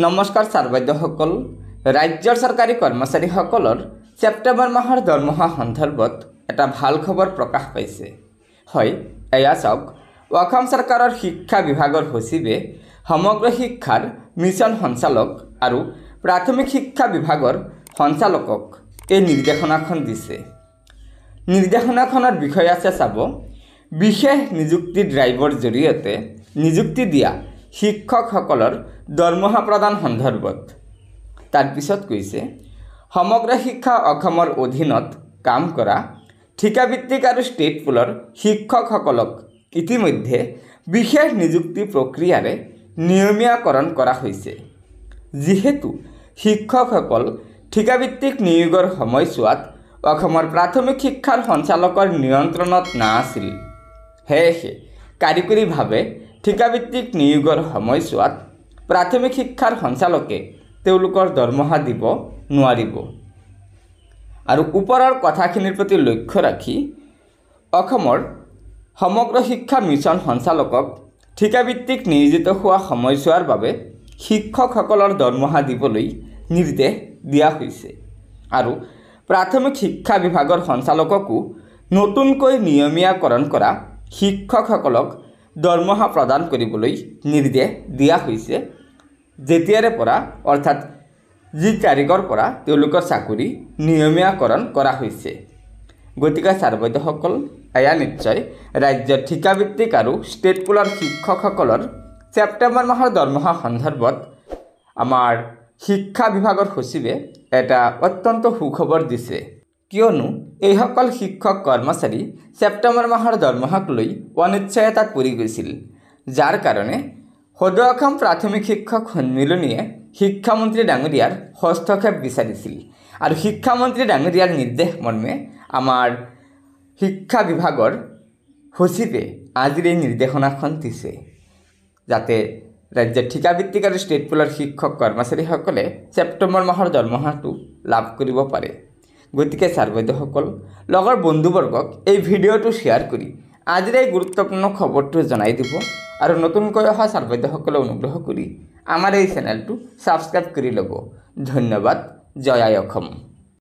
নমস্কাৰ ছাৰবাইদেউসকল। ৰাজ্যৰ চৰকাৰী কৰ্মচাৰীসকলৰ ছেপ্টেম্বৰ মাহৰ দৰমহা সন্দৰ্ভত এটা ভাল খবৰ প্ৰকাশ পাইছে। হয়, এয়া চাওক, অসম চৰকাৰৰ শিক্ষা বিভাগৰ সচিবে সমগ্ৰ শিক্ষাৰ মিছন সঞ্চালক আৰু প্ৰাথমিক শিক্ষা বিভাগৰ সঞ্চালকক এই নিৰ্দেশনাখন দিছে। নিৰ্দেশনাখনৰ বিষয় আছে চাব, বিশেষ নিযুক্তি ড্ৰাইভৰ জৰিয়তে নিযুক্তি দিয়া শিক্ষকসকলৰ দৰমহা প্ৰদান সন্দৰ্ভত। তাৰপিছত কৈছে, সমগ্ৰ শিক্ষা অসমৰ অধীনত কাম কৰা ঠিকাভিত্তিক আৰু ষ্টেট পুলৰ শিক্ষকসকলক ইতিমধ্যে বিশেষ নিযুক্তি প্ৰক্ৰিয়াৰে নিয়মীয়াকৰণ কৰা হৈছে। যিহেতু শিক্ষকসকল ঠিকাভিত্তিক নিয়োগৰ সময়ছোৱাত অসমৰ প্ৰাথমিক শিক্ষাৰ সঞ্চালকৰ নিয়ন্ত্ৰণত নাছিল, সেয়েহে কাৰিকৰীভাৱে ঠিকাভিত্তিক নিয়োগৰ সময়ছোৱাত প্ৰাথমিক শিক্ষাৰ সঞ্চালকে তেওঁলোকৰ দৰমহা দিব নোৱাৰিব। আৰু ওপৰৰ কথাখিনিৰ প্ৰতি লক্ষ্য ৰাখি অসমৰ সমগ্ৰ শিক্ষা মিছন সঞ্চালকক ঠিকাভিত্তিক নিয়োজিত হোৱা সময়ছোৱাৰ বাবে শিক্ষকসকলৰ দৰমহা দিবলৈ নিৰ্দেশ দিয়া হৈছে। আৰু প্ৰাথমিক শিক্ষা বিভাগৰ সঞ্চালককো নতুনকৈ নিয়মীয়াকৰণ কৰা শিক্ষকসকলক দৰমহা প্ৰদান কৰিবলৈ নিৰ্দেশ দিয়া হৈছে, যেতিয়াৰে পৰা অৰ্থাৎ যি তাৰিখৰ পৰা তেওঁলোকৰ চাকৰি নিয়মীয়াকৰণ কৰা হৈছে। গতিকে ছাৰবাইদেউসকল, এয়া নিশ্চয় ৰাজ্যৰ ঠিকাভিত্তিক আৰু ষ্টেট পুলৰ শিক্ষকসকলৰ ছেপ্টেম্বৰ মাহৰ দৰমহা সন্দৰ্ভত আমাৰ শিক্ষা বিভাগৰ সচিবে এটা অত্যন্ত সুখবৰ দিছে। কিয়নো এইসকল শিক্ষক কৰ্মচাৰী ছেপ্টেম্বৰ মাহৰ দৰমহাক লৈ অনিশ্চয়তাত পৰি গৈছিল, যাৰ কাৰণে সদৌ অসম প্ৰাথমিক শিক্ষক সন্মিলনীয়ে শিক্ষামন্ত্ৰী ডাঙৰীয়াৰ হস্তক্ষেপ বিচাৰিছিল। আৰু শিক্ষামন্ত্ৰী ডাঙৰীয়াৰ নিৰ্দেশ মৰ্মে আমাৰ শিক্ষা বিভাগৰ সচিবে আজিৰ এই নিৰ্দেশনাখন দিছে, যাতে ৰাজ্যৰ ঠিকাভিত্তিক আৰু ষ্টেট পুলৰ শিক্ষক কৰ্মচাৰীসকলে ছেপ্টেম্বৰ মাহৰ দৰমহাটো লাভ কৰিব পাৰে। গতিকে ছাৰবাইদেউসকল, লগৰ বন্ধুবৰ্গক এই ভিডিঅ'টো শ্বেয়াৰ কৰি আজিৰ এই গুৰুত্বপূৰ্ণ খবৰটো জনাই দিব। আৰু নতুনকৈ অহা ছাৰবাইদেউসকলে অনুগ্ৰহ কৰি আমাৰ এই চেনেলটো ছাবস্ক্ৰাইব কৰি ল'ব। ধন্যবাদ। জয় আই অসম।